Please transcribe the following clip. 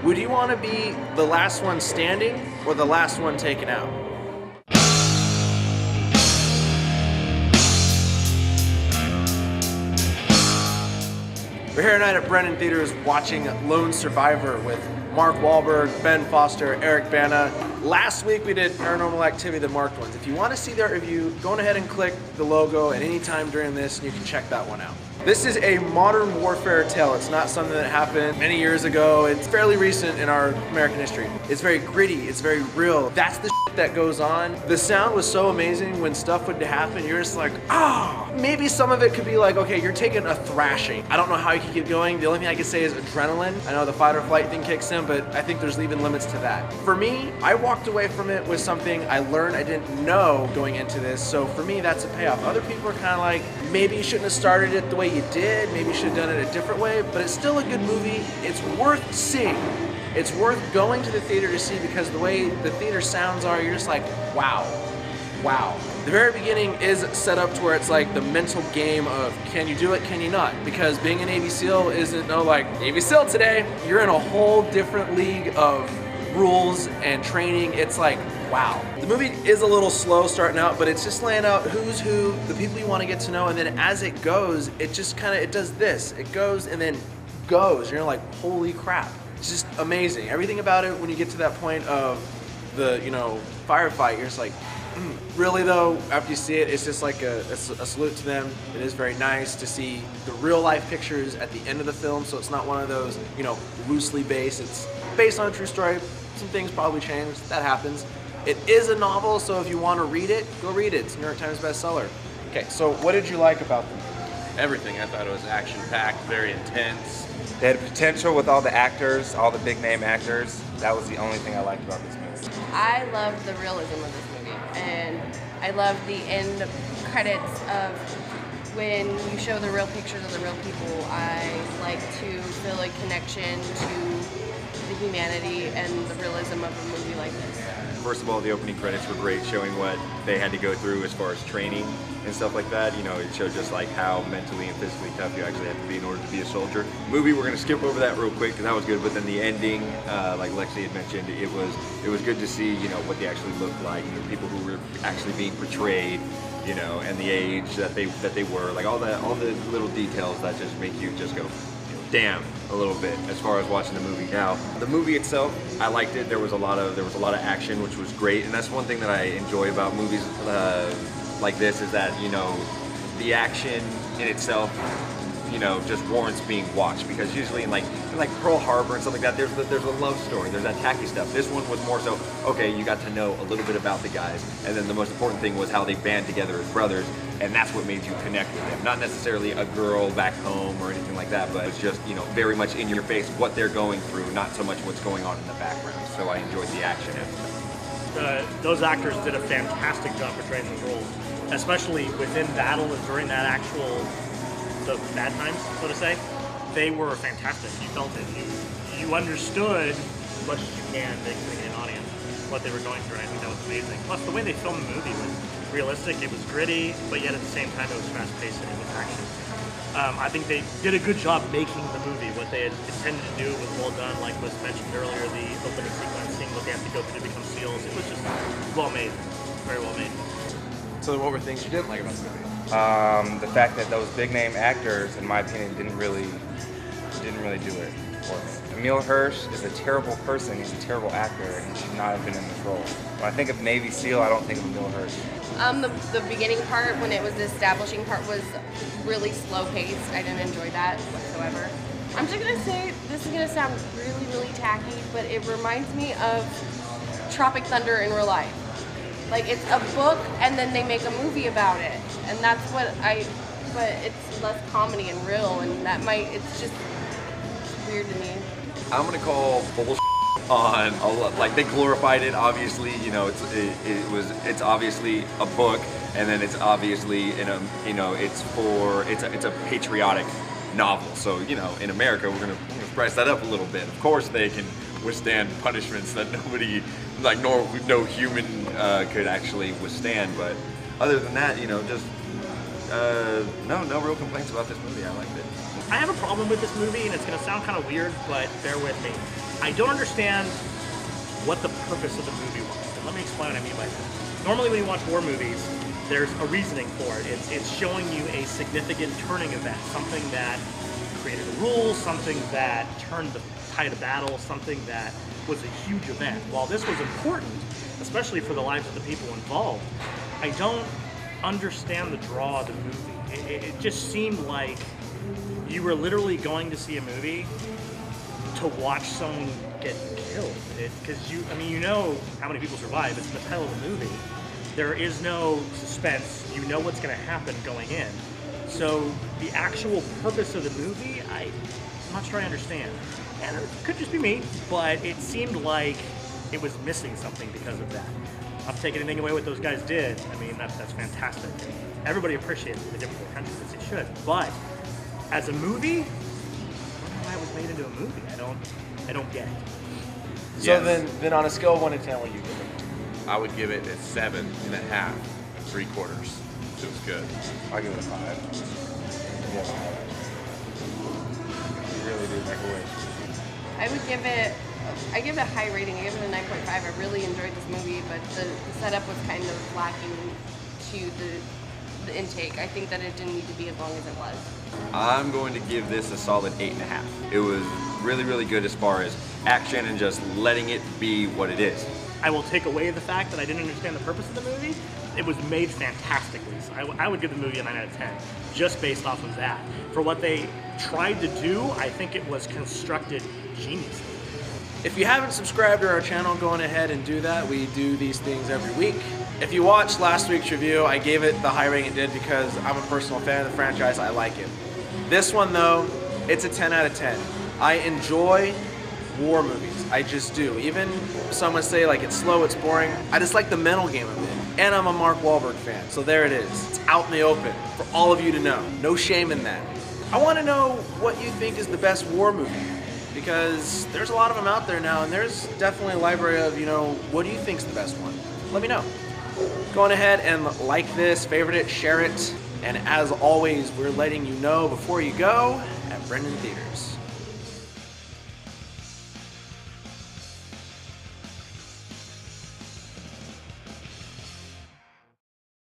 Would you want to be the last one standing or the last one taken out? We're here tonight at Brennan Theaters watching Lone Survivor with Mark Wahlberg, Ben Foster, Eric Bana. Last week we did Paranormal Activity, the marked ones. If you want to see that review, go on ahead and click the logo at any time during this and you can check that one out. This is a modern warfare tale. It's not something that happened many years ago. It's fairly recent in our American history. It's very gritty, it's very real. That's the shit that goes on. The sound was so amazing when stuff would happen. You're just like, ah! Maybe some of it could be like, okay, you're taking a thrashing. I don't know how you can keep going. The only thing I can say is adrenaline. I know the fight or flight thing kicks in, but I think there's even limits to that. For me, I walked away from it with something I learned I didn't know going into this. So for me, that's a payoff. Other people are kind of like, maybe you shouldn't have started it the way you did. Maybe you should have done it a different way, but it's still a good movie. It's worth seeing. It's worth going to the theater to see because the way the theater sounds are, you're just like, wow, wow. The very beginning is set up to where it's like the mental game of can you do it, can you not? Because being a Navy SEAL isn't like Navy SEAL today. You're in a whole different league of rules and training. It's like, wow. The movie is a little slow starting out, but it's just laying out who's who, the people you want to get to know, and then as it goes, it just kind of, it does this. It goes and then goes. You're like, holy crap. It's just amazing. Everything about it when you get to that point of the, firefight, you're just like, really though, after you see it, it's just like a salute to them. It is very nice to see the real life pictures at the end of the film, so it's not one of those, loosely based. It's based on a true story. Some things probably changed. That happens. It is a novel, so if you want to read it, go read it. It's a New York Times bestseller. Okay, so what did you like about them? Everything. I thought it was action-packed, very intense. They had potential with all the actors, all the big-name actors. That was the only thing I liked about this movie. I love the realism of this movie, and I love the end credits of when you show the real pictures of the real people. I like to feel a connection to the humanity and the realism of a movie like this. First of all, the opening credits were great, showing what they had to go through as far as training and stuff like that. It showed just like how mentally and physically tough you actually have to be in order to be a soldier. Movie, we're gonna skip over that real quick because that was good. But then the ending, like Lexi had mentioned, it was good to see what they actually looked like, people who were actually being portrayed, and the age that they were, like all the little details that just make you just go, damn, a little bit as far as watching the movie. Now, the movie itself, I liked it. There was a lot of action, which was great, and that's one thing that I enjoy about movies like this is that the action in itself just warrants being watched, because usually in like Pearl Harbor and stuff like that, there's a love story, there's that tacky stuff. This one was more so, okay, you got to know a little bit about the guys, and then the most important thing was how they band together as brothers, and that's what made you connect with them. Not necessarily a girl back home or anything like that, but it's just very much in your face what they're going through, not so much what's going on in the background. So I enjoyed the action aspect. Those actors did a fantastic job portraying those roles, especially within battle and during that the bad times, so to say. They were fantastic. You felt it. You understood as much as you can, basically, in an audience, what they were going through, and I think that was amazing. Plus, the way they filmed the movie was realistic. It was gritty, but yet at the same time, it was fast-paced and it was action. I think they did a good job making the movie. What they had intended to do was well done, like was mentioned earlier, the opening sequence, seeing what they have to go through to become SEALs. It was just well made, very well made. So what were things you didn't like about the movie? The fact that those big-name actors, in my opinion, didn't really do it for me. Emil Hirsch is a terrible person. He's a terrible actor, and he should not have been in this role. When I think of Navy SEAL, I don't think of Emil Hirsch. The beginning part, when it was the establishing part, was really slow-paced. I didn't enjoy that whatsoever. I'm just gonna say, this is gonna sound really, really tacky, but it reminds me of Tropic Thunder in real life. Like, it's a book, and then they make a movie about it, and that's but it's less comedy and real, and it's just weird to me. I'm gonna call bullshit on like they glorified it. Obviously, it's obviously a book, and then it's obviously it's a patriotic novel. So in America, we're gonna price that up a little bit. Of course, they can withstand punishments that nobody, no human could actually withstand. But other than that, no real complaints about this movie. I liked it. I have a problem with this movie, and it's going to sound kind of weird, but bear with me. I don't understand what the purpose of the movie was. And let me explain what I mean by that. Normally when you watch war movies, there's a reasoning for it. It's showing you a significant turning event, something that created a rule, something that turned the tide of battle, something that was a huge event. While this was important, especially for the lives of the people involved, I don't understand the draw of the movie. It just seemed like you were literally going to see a movie to watch someone get killed. Because you know how many people survive. It's in the title of the movie. There is no suspense. You know what's going to happen going in. So the actual purpose of the movie, I'm not sure I understand. And it could just be me, but it seemed like it was missing something because of that. Not to take anything away what those guys did. I mean, that's fantastic. Everybody appreciates what they did for their country, as they should. But as a movie, I don't know why it was made into a movie. I don't get it. So Yes. then on a scale of 1 to 10, what do you give it? I would give it a 7.5, 3/4. It was good. I'll give it a 5. Yes. You really do make a wish. I give it a high rating. I give it a 9.5. I really enjoyed this movie, but the setup was kind of lacking to the intake. I think that it didn't need to be as long as it was. I'm going to give this a solid 8.5. It was really, really good as far as action and just letting it be what it is. I will take away the fact that I didn't understand the purpose of the movie. It was made fantastically. So I would give the movie a 9 out of 10, just based off of that. For what they tried to do, I think it was constructed geniusly. If you haven't subscribed to our channel, go on ahead and do that. We do these things every week. If you watched last week's review, I gave it the high rating it did because I'm a personal fan of the franchise. I like it. This one, though, it's a 10 out of 10. I enjoy war movies. I just do. Even some would say like it's slow, it's boring. I just like the mental game of it. And I'm a Mark Wahlberg fan, so there it is. It's out in the open for all of you to know. No shame in that. I want to know what you think is the best war movie, because there's a lot of them out there now, and there's definitely a library of, what do you think's the best one? Let me know. Go on ahead and like this, favorite it, share it, and as always, we're letting you know before you go at Brendan Theaters.